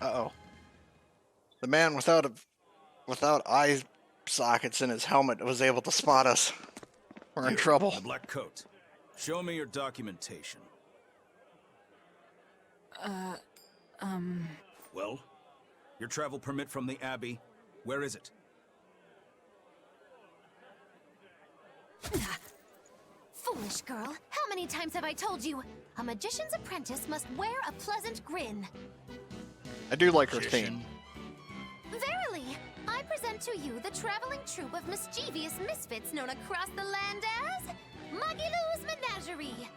Uh-oh. The man without eye sockets in his helmet was able to spot us. We're in trouble. The black coat. Show me your documentation. Well, your travel permit from the Abbey. Where is it? Foolish girl, how many times have I told you? A magician's apprentice must wear a pleasant grin. I do like her theme. Verily, I present to you the traveling troupe of mischievous misfits known across the land as Magiloo's Menagerie.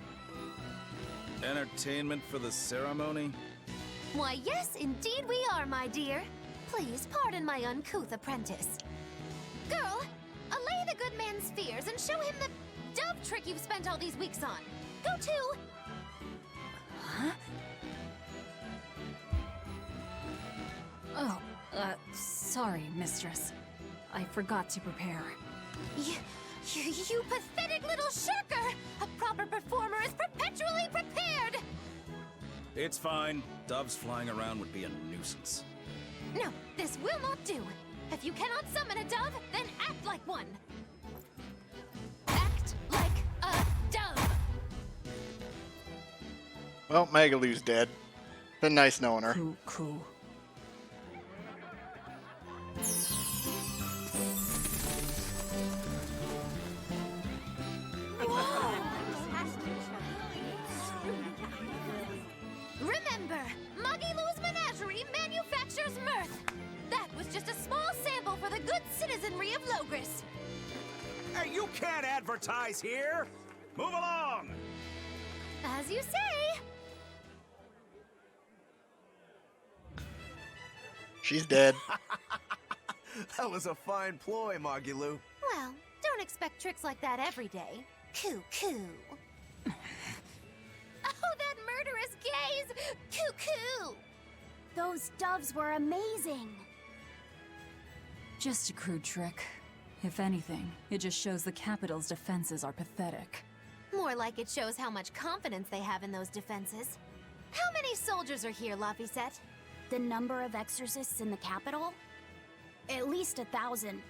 Entertainment for the ceremony? Why, yes, indeed we are, my dear. Please pardon my uncouth apprentice. Girl, allay the good man's fears and show him the dove trick you've spent all these weeks on. Go to... Huh? Oh, sorry, mistress. I forgot to prepare. You pathetic little shirker! A proper performer is perpetually prepared! It's fine. Doves flying around would be a nuisance. No, this will not do. If you cannot summon a dove, then act like one. Act like a dove. Well, Magaloo's dead. Been nice knowing her. Cool. Remember, Magiloo's Menagerie manufactures mirth. That was just a small sample for the good citizenry of Logris. Hey, you can't advertise here! Move along! As you say. She's dead. That was a fine ploy, Magiloo. Well, don't expect tricks like that every day. Coo. Oh, that murderous gaze! Coo. Those doves were amazing. Just a crude trick. If anything, it just shows the capital's defenses are pathetic. More like it shows how much confidence they have in those defenses. How many soldiers are here, Laphicet? The number of exorcists in the capital? At least 1,000.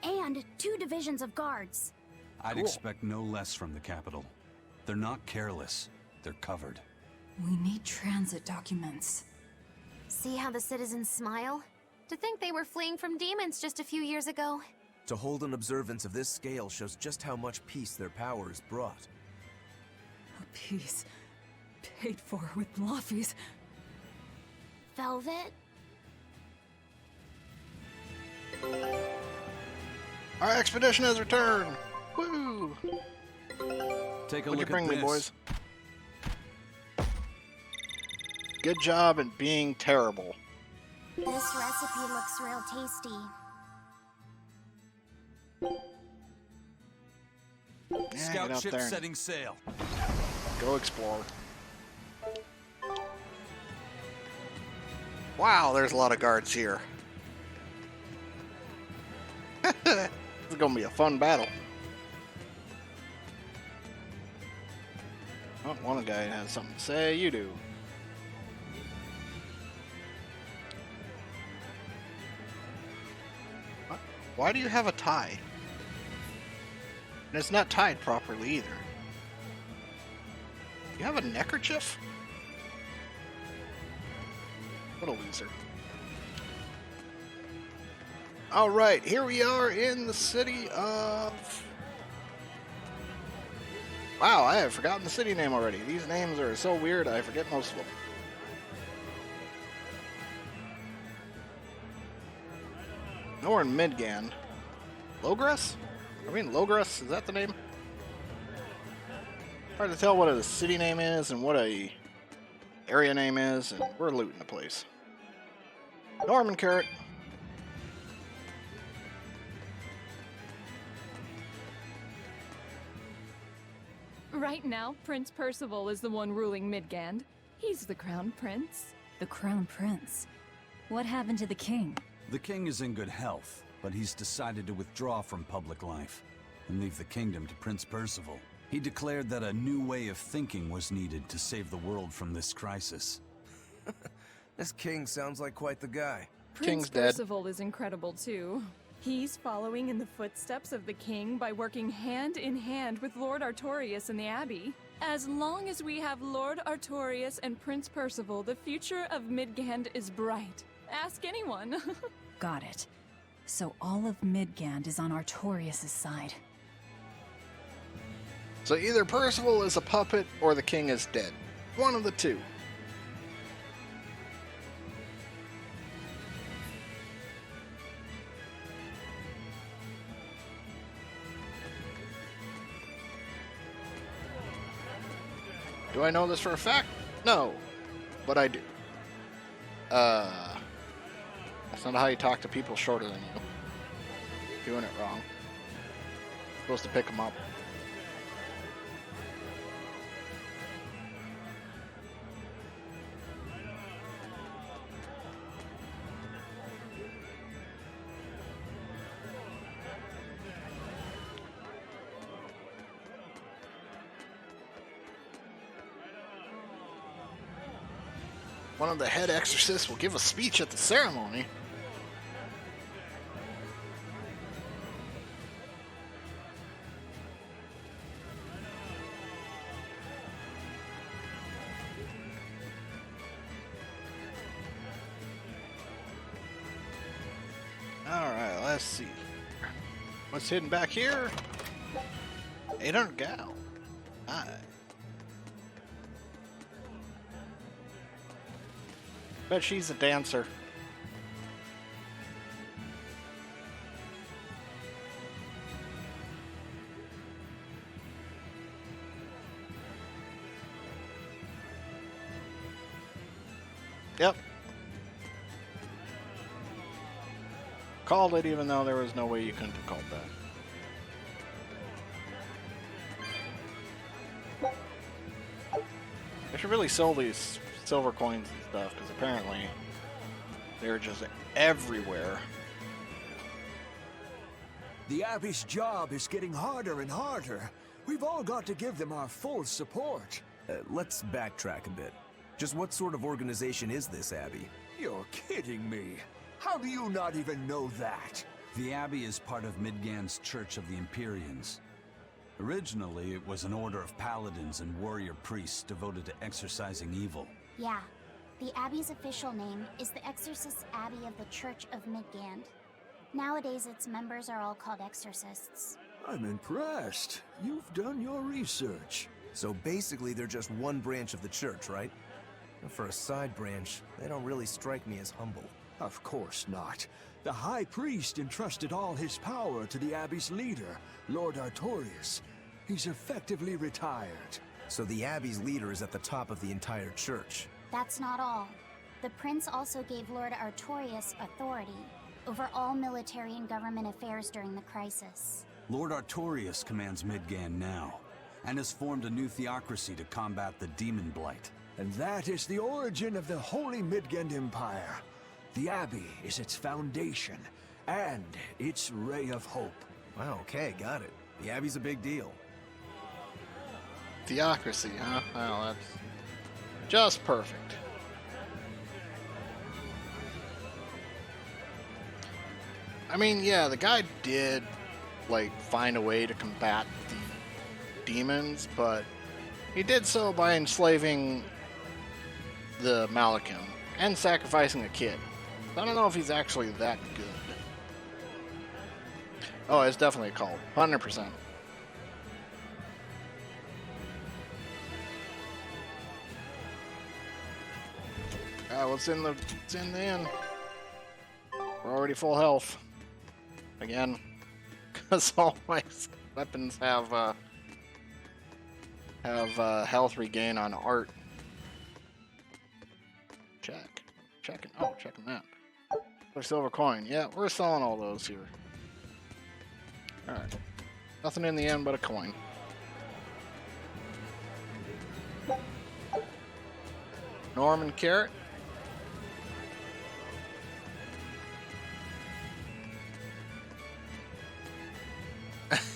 And 2 divisions of guards. I'd expect no less from the capital. They're not careless. They're covered. We need transit documents. See how the citizens smile? To think they were fleeing from demons just a few years ago. To hold an observance of this scale shows just how much peace their powers brought. A piece paid for with Laffy's. Velvet? Our expedition has returned! Woo! Take a What'd you look bring at me, this. boys? Good job in being terrible. This recipe looks real tasty. Yeah, get Scout out ship there and setting sail. go explore. Wow, there's a lot of guards here. This is gonna be a fun battle. Oh, one guy has something to say. You do. What? Why do you have a tie? And it's not tied properly either. You have a neckerchief? What a loser. Alright, here we are in the city of... Wow, I have forgotten the city name already. These names are so weird, I forget most of them. Now we're in Midgan. Logres? Logres, is that the name? Hard to tell what a city name is and what a area name is, and we're looting the place. Norman Carrot. Right now, Prince Percival is the one ruling Midgand. He's the crown prince. The Crown Prince. What happened to the king? The king is in good health, but he's decided to withdraw from public life and leave the kingdom to Prince Percival. He declared that a new way of thinking was needed to save the world from this crisis. This king sounds like quite the guy. Prince King's dead. Percival is incredible too. He's following in the footsteps of the king by working hand in hand with Lord Artorias and the Abbey. As long as we have Lord Artorias and Prince Percival, the future of Midgand is bright. Ask anyone. Got it. So all of Midgand is on Artorias' side. So either Percival is a puppet or the king is dead. One of the two. Do I know this for a fact? No, but I do. That's not how you talk to people shorter than you. Doing it wrong. Supposed to pick them up. One of the head exorcists will give a speech at the ceremony. Alright, let's see. What's hidden back here? 800 gal. Alright. Bet she's a dancer. Yep. Called it even though there was no way you couldn't have called that. I should really sell these silver coins and stuff, because apparently they're just everywhere. The Abbey's job is getting harder and harder. We've all got to give them our full support. Let's backtrack a bit. Just what sort of organization is this Abbey? You're kidding me. How do you not even know that? The Abbey is part of Midgand's Church of the Empyreans. Originally, it was an order of paladins and warrior priests devoted to exorcising evil. Yeah. The Abbey's official name is the Exorcist Abbey of the Church of Midgand. Nowadays, its members are all called exorcists. I'm impressed. You've done your research. So basically, they're just one branch of the church, right? And for a side branch, they don't really strike me as humble. Of course not. The High Priest entrusted all his power to the Abbey's leader, Lord Artorias. He's effectively retired. So the Abbey's leader is at the top of the entire church. That's not all. The prince also gave Lord Artorias authority over all military and government affairs during the crisis. Lord Artorias commands Midgand now, and has formed a new theocracy to combat the demon blight. And that is the origin of the Holy Midgand Empire. The Abbey is its foundation, and its ray of hope. Wow, okay, got it. The Abbey's a big deal. Theocracy, huh? Well, that's just perfect. I mean, yeah, the guy did, like, find a way to combat the demons, but he did so by enslaving the Malachim and sacrificing a kid. I don't know if he's actually that good. Oh, it's definitely a cult. 100%. What's in the inn? We're already full health. Again. Because all my weapons have health regain on art. Checking that. For silver coin. Yeah, we're selling all those here. Alright. Nothing in the end but a coin. Norman carrot.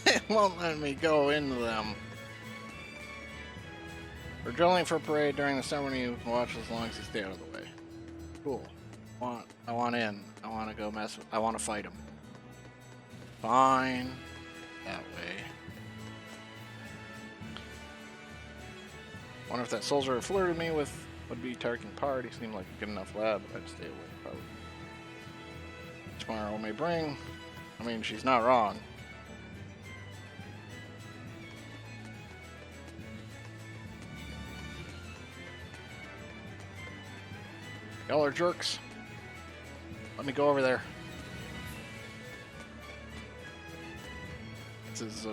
It won't let me go into them. We're drilling for parade during the ceremony. You can watch as long as you stay out of the way. Cool. I want in. I want to go mess with. I want to fight him. Fine. That way. Wonder if that soldier who flirted me with would be taking part. He seemed like a good enough lad, but I'd stay away probably. Tomorrow may bring. I mean, she's not wrong. Y'all are jerks. Let me go over there. This is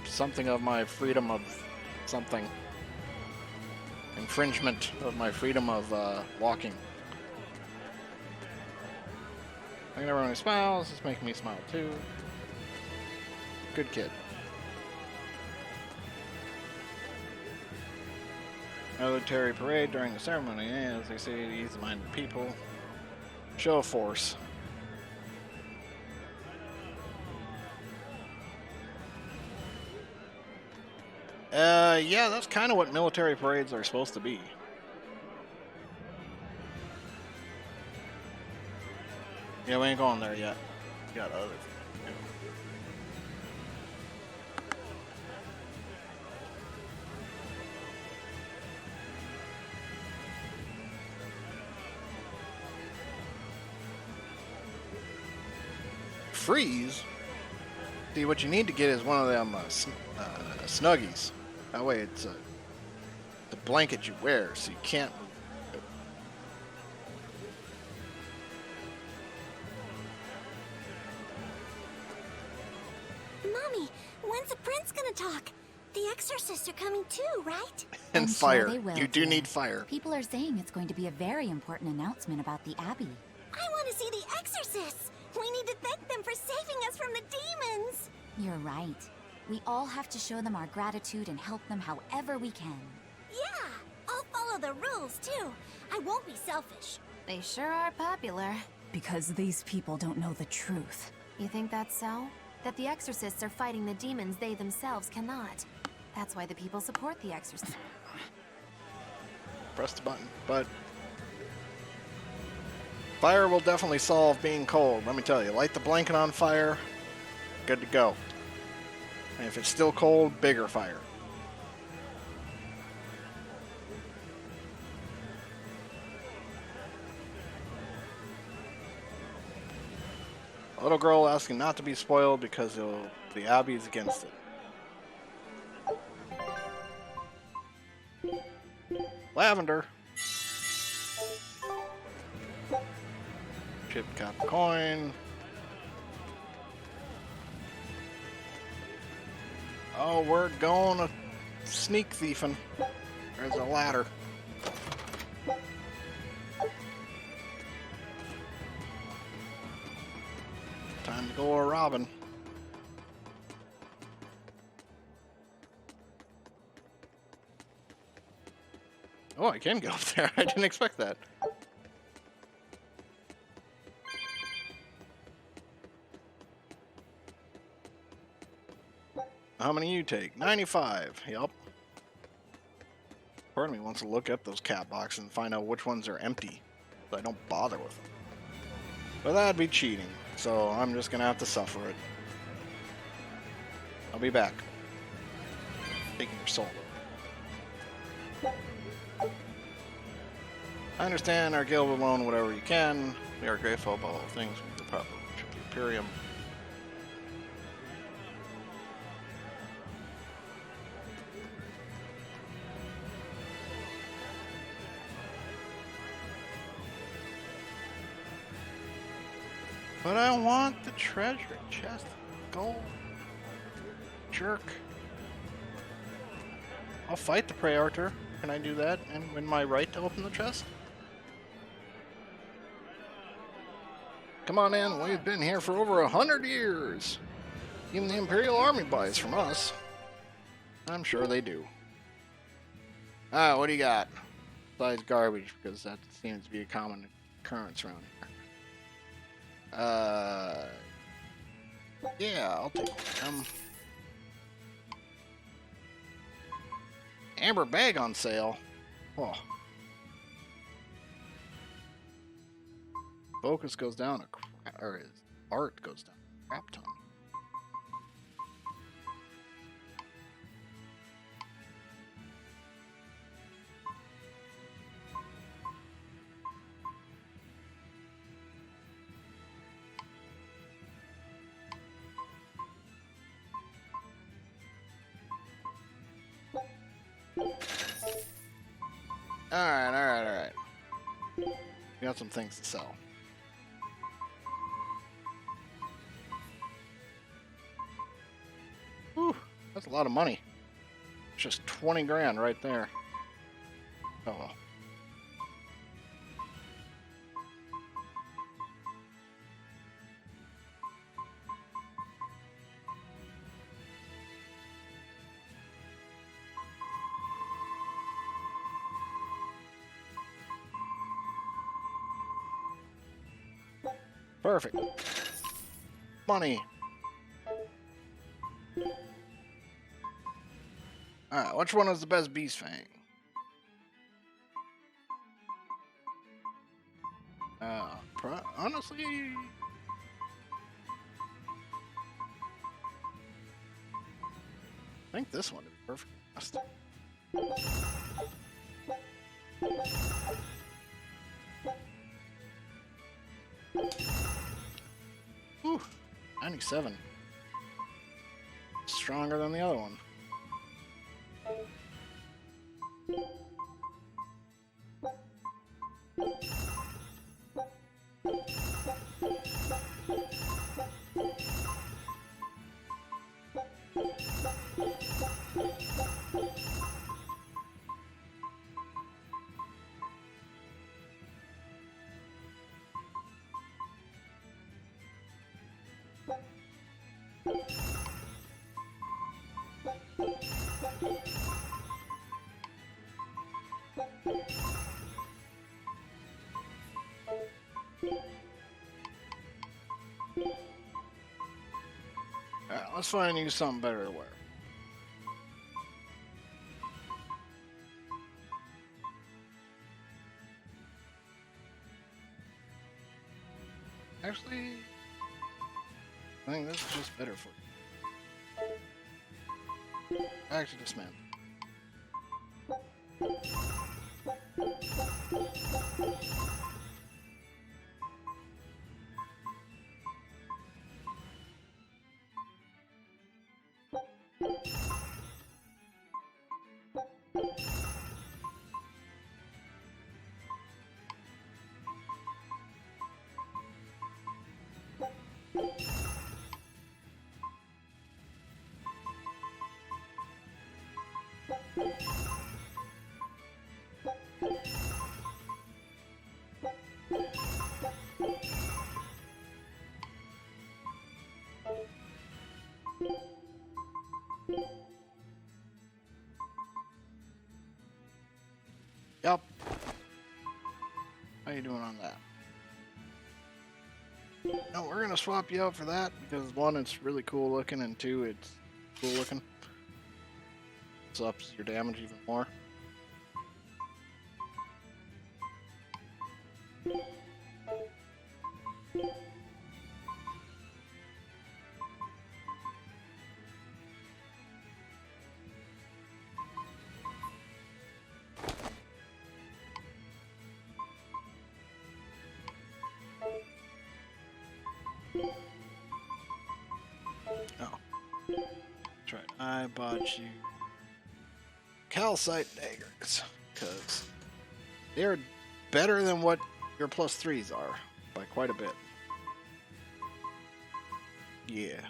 something of my freedom of something. Infringement of my freedom of walking. I can everyone who smiles. It's making me smile too. Good kid. Military parade during the ceremony, as they say to ease the mind of people. Show of force. Yeah, that's kind of what military parades are supposed to be. Yeah, we ain't going there yet. We got other things to do. Freeze? See, what you need to get is one of them snuggies. That way it's the blanket you wear, so you can't move. Mommy, when's the prince gonna talk? The exorcists are coming too, right? And I'm fire. sure they will, You do dear. need fire. People are saying it's going to be a very important announcement about the Abbey. I want to see the exorcists. We need to thank them for saving us from the demons. You're right. We all have to show them our gratitude and help them however we can. Yeah, I'll follow the rules too. I won't be selfish. They sure are popular. Because these people don't know the truth. You think that's so? That the exorcists are fighting the demons they themselves cannot. That's why the people support the exorcists. Press the button. But fire will definitely solve being cold. Let me tell you, light the blanket on fire, good to go. And if it's still cold, bigger fire. A little girl asking not to be spoiled because the Abbey's against it. Lavender. Chip cap coin. Oh, we're going to sneak thiefing. There's a ladder. Time to go a robbing. Oh, I can get up there. I didn't expect that. How many you take? 95. Yup. Part of me wants to look up those cat boxes and find out which ones are empty, so I don't bother with them. But that'd be cheating, so I'm just gonna have to suffer it. I'll be back. Taking your soul. I understand our guild will loan whatever you can. We are grateful about all things. We will probably worship the Imperium. But I want the treasure chest. Gold. Jerk. I'll fight the Praetor. Can I do that and win my right to open the chest? Come on in. We've been here for over 100 years. Even the Imperial Army buys from us. I'm sure they do. Ah, what do you got? Besides garbage, because that seems to be a common occurrence around here. Yeah, I'll take them. Amber bag on sale. Oh. focus goes down or his art goes down a crap ton. Alright. We got some things to sell. Whew, that's a lot of money. Just 20 grand right there. Oh well. Perfect. Money. Alright, which one is the best beast fang? Honestly, I think this one would be perfect. Whew, 97. Stronger than the other one. Alright, let's find you something better to wear. Actually, I think this is just better for you. Actually, this man. Yup. How you doing on that? No, we're gonna swap you out for that because one, it's really cool looking, and two, it's cool looking. It ups your damage even more. Oh. That's right. I bought you calcite daggers because they're better than what your +3s are by quite a bit. Yeah.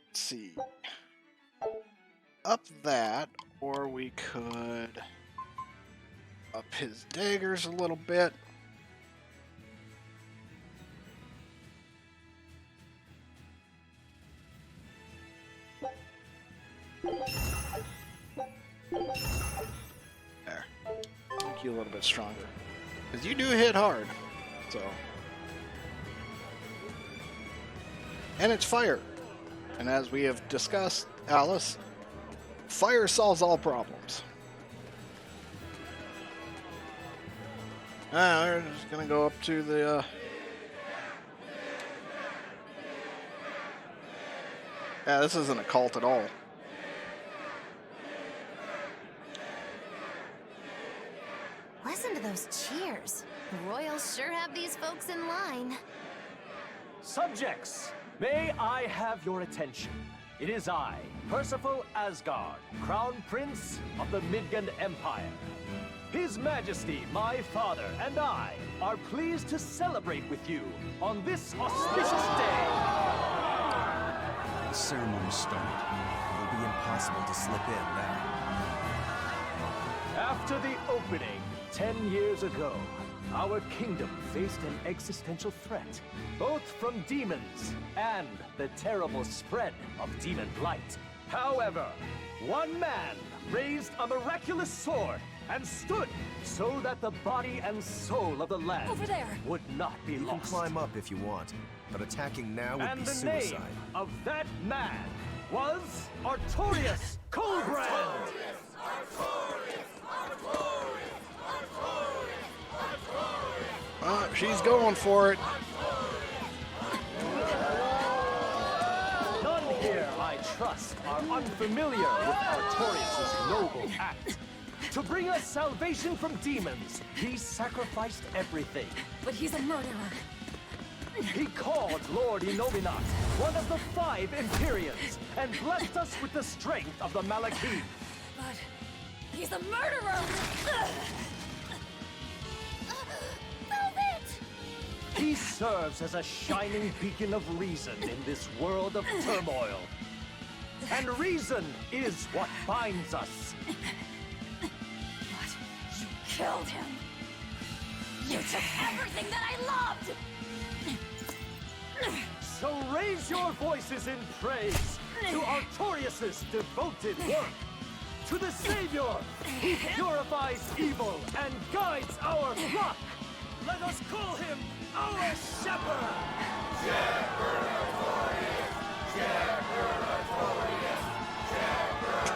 Let's see. Up that, or we could up his daggers a little bit. There. Make you a little bit stronger. Because you do hit hard. So. and it's fire. And as we have discussed, Alice, fire solves all problems. We're just gonna go up to the yeah, this isn't a cult at all. Listen to those cheers. The royals sure have these folks in line. Subjects, may I have your attention? It is I, Percival Asgard, Crown Prince of the Midgard Empire. His Majesty, my father, and I are pleased to celebrate with you on this auspicious day. The ceremony started. It'll be impossible to slip in now. After the opening, 10 years ago, our kingdom faced an existential threat, both from demons and the terrible spread of demon blight. However, one man raised a miraculous sword and stood so that the body and soul of the land Over there. would not be You can lost. climb up if you want, but attacking now would And be the suicide. name of that man was Artorius Coldbrand. She's going for it. None here, I trust, are unfamiliar with Artorius' noble act. To bring us salvation from demons, he sacrificed everything. But he's a murderer. He called Lord Innominat one of the 5 Empyreans and blessed us with the strength of the Malachim. But he's a murderer! Velvet! He serves as a shining beacon of reason in this world of turmoil. And reason is what binds us. But you killed him! You took everything that I loved! So raise your voices in praise to Artorius' devoted work, to the Savior who purifies evil and guides our flock. Let us call him our Shepherd!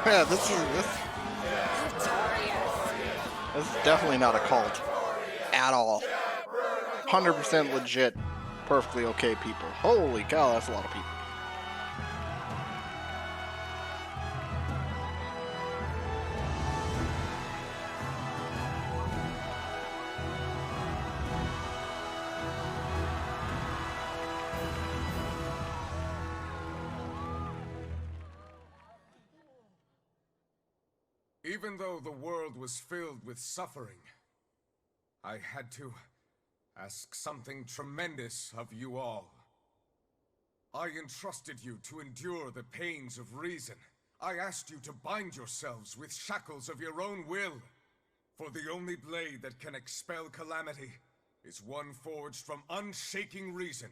Yeah, this is definitely not a cult at all. 100% legit, perfectly okay people. Holy cow, that's a lot of people. Even though the world was filled with suffering, I had to ask something tremendous of you all. I entrusted you to endure the pains of reason. I asked you to bind yourselves with shackles of your own will. For the only blade that can expel calamity is one forged from unshaking reason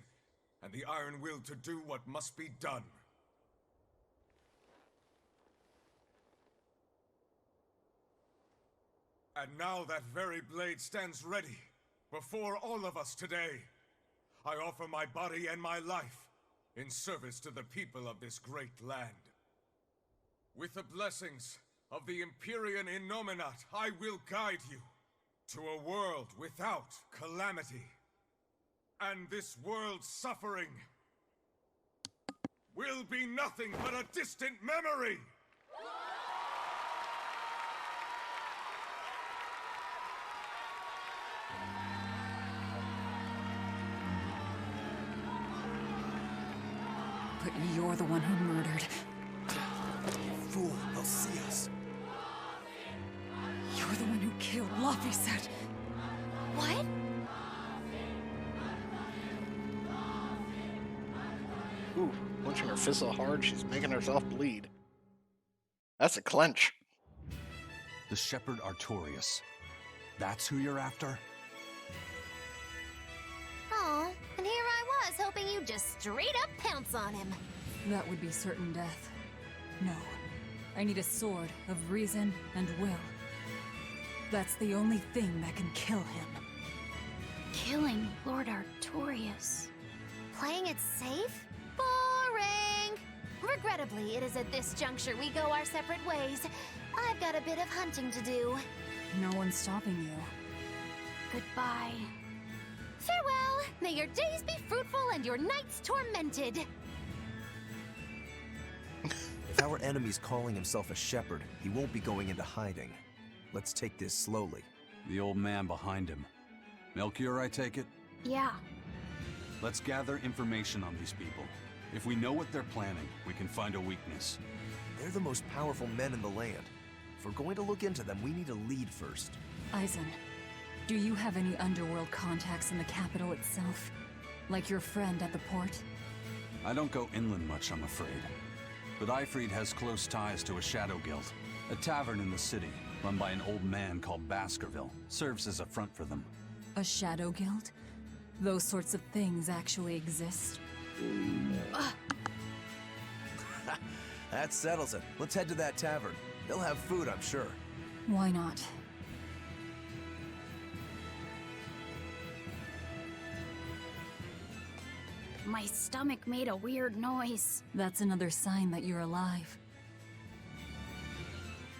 and the iron will to do what must be done. And now that very blade stands ready before all of us today. I offer my body and my life in service to the people of this great land. With the blessings of the Empyrean Innominat, I will guide you to a world without calamity. And this world's suffering will be nothing but a distant memory! But you're the one who murdered. Fool, they'll see us. You're the one who killed Laphicet. What? Ooh, clenching her fist so hard she's making herself bleed. That's a clench. The Shepherd Artorius. That's who you're after? Oh, and here I was hoping you'd just straight up pounce on him. That would be certain death. No. I need a sword of reason and will. That's the only thing that can kill him. Killing Lord Artorius. Playing it safe? Bull! Regrettably, it is at this juncture we go our separate ways. I've got a bit of hunting to do. No one's stopping you. Goodbye. Farewell! May your days be fruitful and your nights tormented! If our enemy's calling himself a shepherd, he won't be going into hiding. Let's take this slowly. The old man behind him. Melchior, I take it? Yeah. Let's gather information on these people. If we know what they're planning, we can find a weakness. They're the most powerful men in the land. If we're going to look into them, we need a lead first. Eisen, do you have any underworld contacts in the capital itself? Like your friend at the port? I don't go inland much, I'm afraid. But Eifried has close ties to a shadow guild. A tavern in the city, run by an old man called Baskerville, serves as a front for them. A shadow guild? Those sorts of things actually exist? That settles it. Let's head to that tavern. They'll have food, I'm sure. Why not? My stomach made a weird noise. That's another sign that you're alive.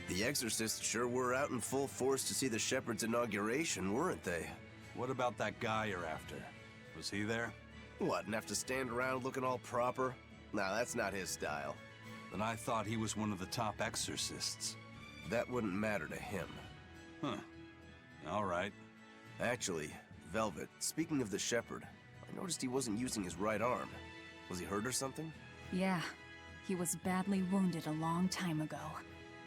The exorcists sure were out in full force to see the shepherd's inauguration, weren't they? What about that guy you're after? Was he there? What, and have to stand around looking all proper? Nah, that's not his style. Then I thought he was one of the top exorcists. That wouldn't matter to him. Huh. All right. Actually, Velvet, speaking of the shepherd, I noticed he wasn't using his right arm. Was he hurt or something? Yeah. He was badly wounded a long time ago.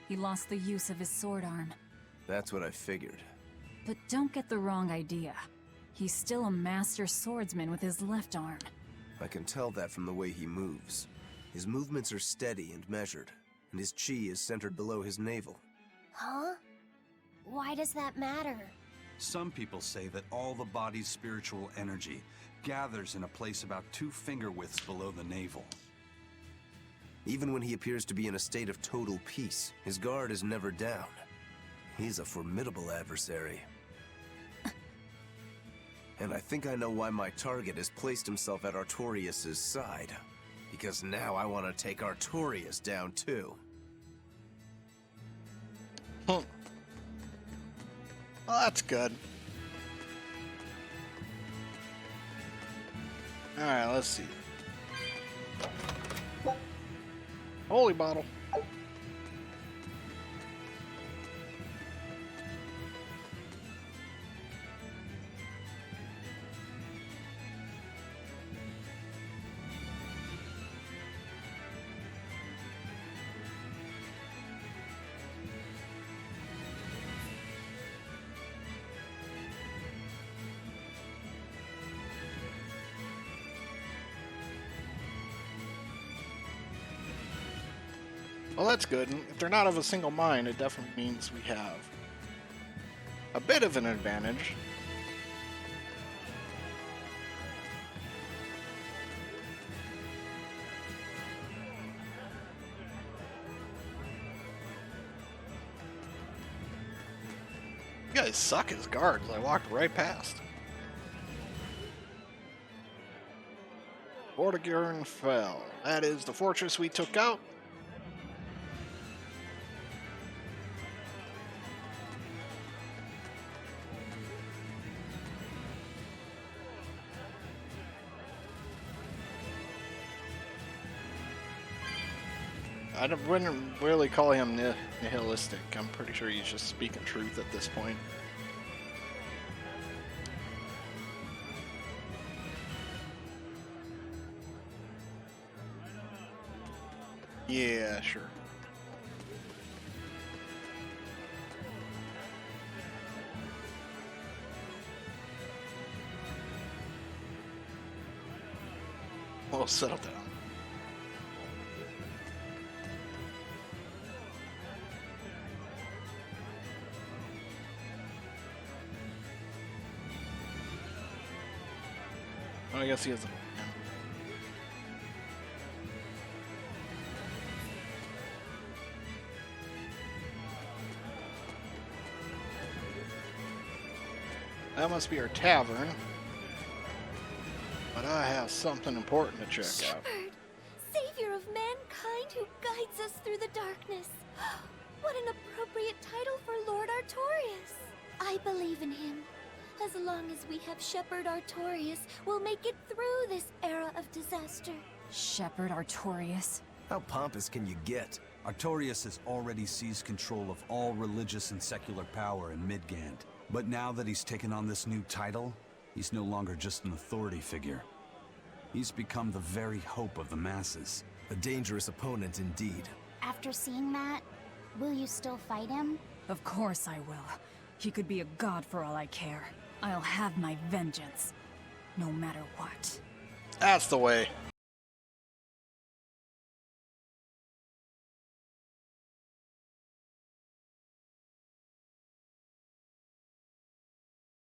He lost the use of his sword arm. That's what I figured. But don't get the wrong idea. He's still a master swordsman with his left arm. I can tell that from the way he moves. His movements are steady and measured, and his chi is centered below his navel. Huh? Why does that matter? Some people say that all the body's spiritual energy gathers in a place about 2 finger widths below the navel. Even when he appears to be in a state of total peace, his guard is never down. He's a formidable adversary. And I think I know why my target has placed himself at Artorias' side. Because now I want to take Artorias down too. Well, that's good. Alright, let's see. Holy bottle. Well, that's good. And if they're not of a single mind, it definitely means we have a bit of an advantage. You guys suck as guards. I walked right past. Vortigern fell. That is the fortress we took out. I wouldn't really call him nihilistic. I'm pretty sure he's just speaking truth at this point. Yeah, sure. We'll settle down. I guess he has a... That must be our tavern. But I have something important to check out. Shepherd! savior of mankind who guides us through the darkness. What an appropriate title for Lord Artorias. I believe in him. As long as we have Shepherd Artorias, we'll make it through this era of disaster. Shepherd Artorias? How pompous can you get? Artorias has already seized control of all religious and secular power in Midgand. But now that he's taken on this new title, he's no longer just an authority figure. He's become the very hope of the masses. A dangerous opponent indeed. After seeing that, will you still fight him? Of course I will. He could be a god for all I care. I'll have my vengeance. No matter what. That's the way.